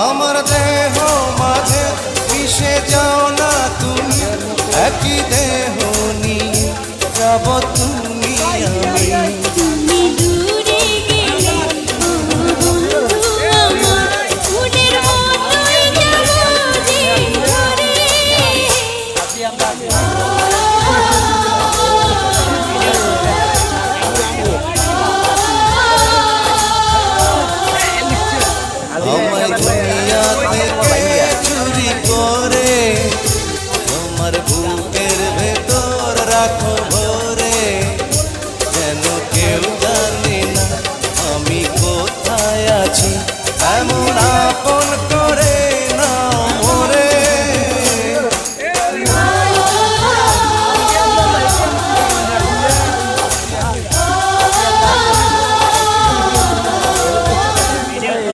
আমার দেহ মাঝে মিশে যাও না তুমি, একই দেহ নিয়ে যাব তুমি আমি। তুমি দূরে গেলে ও বন্ধু আমার, ফুলের মতোই যাব যে ঘরে। আমায় দুনিয়া থেকে চুরি করে তোমার বুকের ভেতর রাখো ভরে, যেন কেউ জানে না আমি কোথায় আছি, এমন আপন